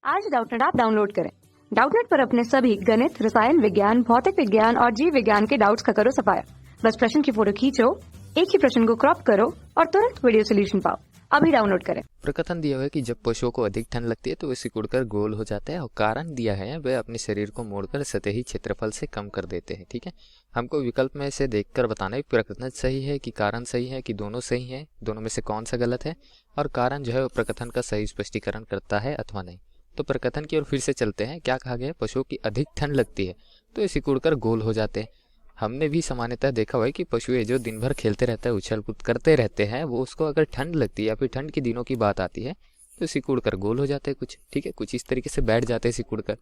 आज Doubtnut app download करें। Doubtnut पर अपने सभी गणित, रसायन विज्ञान, भौतिक विज्ञान और जीव विज्ञान के डाउट्स का करो सफाया। बस प्रश्न की फोटो खींचो, एक ही प्रश्न को क्रॉप करो और तुरंत वीडियो सोल्यूशन पाओ। अभी डाउनलोड करें। प्रकथन दिया हुआ है कि जब पशुओं को अधिक ठंड लगती है तो वे सिकुड़कर गोल हो जाते हैं, और कारण दिया है वे अपने शरीर को मोड़कर सतही क्षेत्रफल से कम कर देते हैं। ठीक है, हमको विकल्प में से देखकर बताना है प्रकथन सही है कि कारण सही है कि दोनों सही है, दोनों में से कौन सा गलत है, और कारण जो है वो प्रकथन का सही स्पष्टीकरण करता है अथवा नहीं। तो प्रकथन की ओर फिर से चलते हैं। क्या कहा गया है? पशुओं की अधिक ठंड लगती है तो ये सिकुड़कर गोल हो जाते हैं। हमने भी सामान्यतः देखा हुआ है कि पशु जो दिन भर खेलते रहते हैं, उछल कूद करते रहते हैं, वो उसको अगर ठंड लगती है या फिर ठंड के दिनों की बात आती है तो सिकुड़ कर गोल हो जाते हैं कुछ। ठीक है, कुछ इस तरीके से बैठ जाते हैं सिकुड़ कर।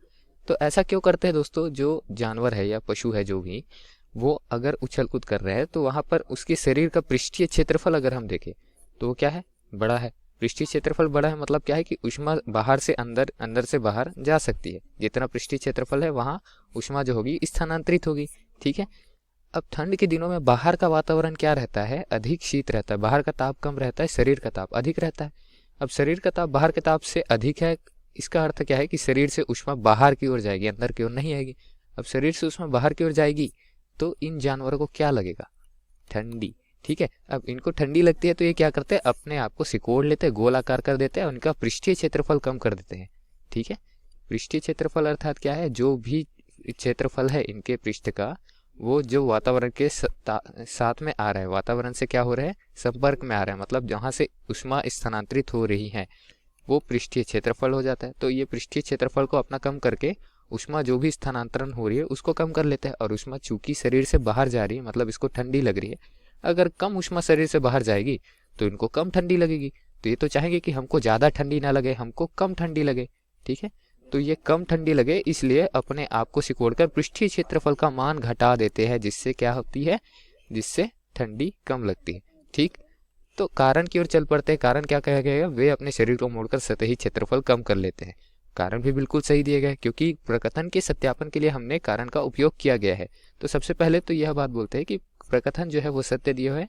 तो ऐसा क्यों करते हैं दोस्तों? जो जानवर है या पशु है जो भी, वो अगर उछल कूद कर रहे हैं तो वहां पर उसके शरीर का पृष्ठीय क्षेत्रफल अगर हम देखें तो वो क्या है? बड़ा है। पृष्ठीय क्षेत्रफल बड़ा है मतलब क्या है कि ऊष्मा बाहर से अंदर, अंदर से बाहर जा सकती है। जितना पृष्ठीय क्षेत्रफल है वहां ऊष्मा जो होगी स्थानांतरित होगी। ठीक है, अब ठंड के दिनों में बाहर का वातावरण क्या रहता है? अधिक शीत रहता है। बाहर का ताप कम रहता है, शरीर का ताप अधिक रहता है। अब शरीर का ताप बाहर के ताप से अधिक है, इसका अर्थ क्या है कि शरीर से ऊष्मा बाहर की ओर जाएगी, अंदर की ओर नहीं आएगी। अब शरीर से ऊष्मा बाहर की ओर जाएगी तो इन जानवरों को क्या लगेगा? ठंडी। ठीक है, अब इनको ठंडी लगती है तो ये क्या करते हैं? अपने आप को सिकोड़ लेते हैं, गोल आकार कर देते हैं, उनका पृष्ठीय क्षेत्रफल कम कर देते हैं। ठीक है, पृष्ठीय क्षेत्रफल अर्थात क्या है? जो भी क्षेत्रफल है इनके पृष्ठ का, वो जो वातावरण के साथ में आ रहा है, वातावरण से क्या हो रहा है? संपर्क में आ रहा है, मतलब जहां से ऊष्मा स्थानांतरित हो रही है वो पृष्ठीय क्षेत्रफल हो जाता है। तो ये पृष्ठीय क्षेत्रफल को अपना कम करके ऊष्मा जो भी स्थानांतरण हो रही है उसको कम कर लेते हैं। और ऊष्मा चूंकि शरीर से बाहर जा रही है मतलब इसको ठंडी लग रही है, अगर कम ऊष्मा शरीर से बाहर जाएगी तो इनको कम ठंडी लगेगी। तो ये तो चाहेंगे कि हमको ज्यादा ठंडी ना लगे, हमको कम ठंडी लगे। ठीक है, तो ये कम ठंडी लगे इसलिए अपने आप को सिकोड़कर पृष्ठीय क्षेत्रफल का मान घटा देते हैं, जिससे क्या होती है? जिससे ठंडी कम लगती है। ठीक, तो कारण की ओर चल पड़ते हैं। कारण क्या कहा गया है? वे अपने शरीर को मोड़कर सतही क्षेत्रफल कम कर लेते हैं। कारण भी बिल्कुल सही दिए गए क्योंकि प्रकथन के सत्यापन के लिए हमने कारण का उपयोग किया गया है। तो सबसे पहले तो यह बात बोलते हैं कि प्रकथन जो है वो सत्य दिया है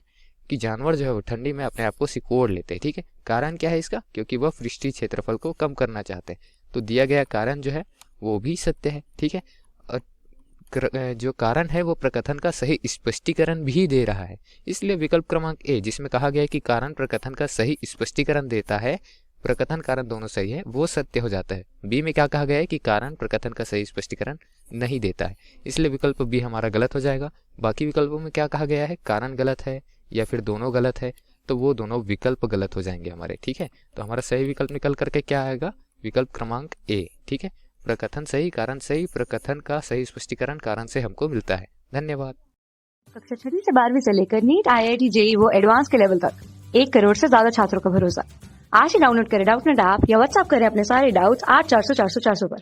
कि जानवर जो है वो ठंडी में अपने आप को सिकोड़ लेते हैं। ठीक है, कारण क्या है इसका? क्योंकि वह पृष्ठीय क्षेत्रफल को कम करना चाहते हैं। तो दिया गया कारण जो है वो भी सत्य है। ठीक है, और जो कारण है वो प्रकथन का सही स्पष्टीकरण भी दे रहा है। इसलिए विकल्प क्रमांक ए, जिसमें कहा गया है कि कारण प्रकथन का सही स्पष्टीकरण देता है, प्रकथन कारण दोनों सही है, वो सत्य हो जाता है। बी में क्या कहा गया है कि कारण प्रकथन का सही स्पष्टीकरण नहीं देता है, इसलिए विकल्प बी हमारा गलत हो जाएगा। बाकी विकल्पों में क्या कहा गया है? कारण गलत है या फिर दोनों गलत है, तो वो दोनों विकल्प गलत हो जाएंगे हमारे। ठीक है, तो हमारा सही विकल्प निकल करके क्या आएगा? विकल्प क्रमांक ए। ठीक है, प्रकथन सही, कारण सही, प्रकथन का सही स्पष्टीकरण कारण से हमको मिलता है। धन्यवाद। कक्षा 6 से 12वीं से लेकर नीट, IIT, JEE वो एडवांस के लेवल तक 1 करोड़ से ज्यादा छात्रों का भरोसा। आज ही डाउनलोड करें डाउटनेट ऐप या व्हाट्सएप करें अपने सारे डाउट्स 8400 400 400 पर।